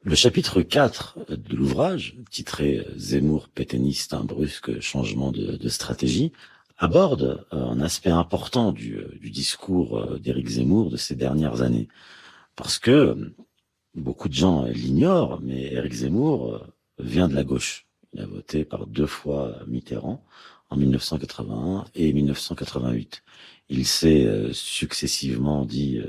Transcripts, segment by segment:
Le chapitre 4 de l'ouvrage, titré Zemmour pétainiste, un brusque changement de stratégie, aborde un aspect important du discours d'Éric Zemmour de ces dernières années. Parce que beaucoup de gens l'ignorent, mais Éric Zemmour vient de la gauche. Il a voté par 2 fois Mitterrand, en 1981 et 1988. Il s'est successivement dit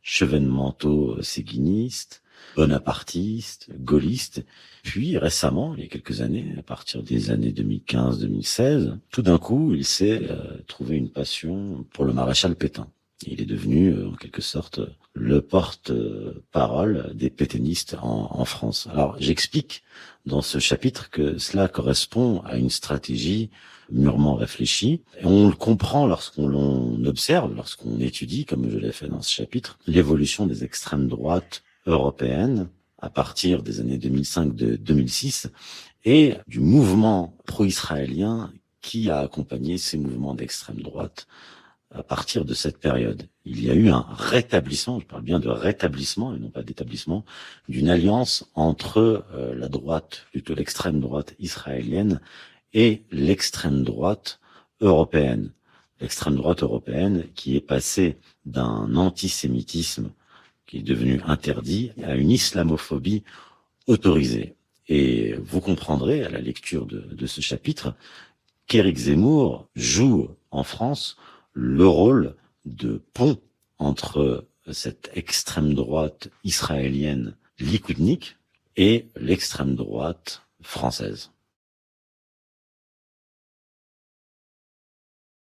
chevènementaux-séguiniste, bonapartiste, gaulliste. Puis récemment, il y a quelques années, à partir des années 2015-2016, tout d'un coup, il s'est trouvé une passion pour le maréchal Pétain. Il est devenu, en quelque sorte, le porte-parole des pétainistes en France. Alors, j'explique dans ce chapitre que cela correspond à une stratégie mûrement réfléchie. Et on le comprend lorsqu'on observe, lorsqu'on étudie, comme je l'ai fait dans ce chapitre, l'évolution des extrêmes droites européennes à partir des années 2005-2006 et du mouvement pro-israélien qui a accompagné ces mouvements d'extrême droite à partir de cette période. Il y a eu un rétablissement, je parle bien de rétablissement et non pas d'établissement, d'une alliance entre la droite, plutôt l'extrême droite israélienne et l'extrême droite européenne. L'extrême droite européenne qui est passée d'un antisémitisme qui est devenu interdit à une islamophobie autorisée. Et vous comprendrez à la lecture de ce chapitre qu'Éric Zemmour joue en France le rôle de pont entre cette extrême droite israélienne likoudnique et l'extrême droite française.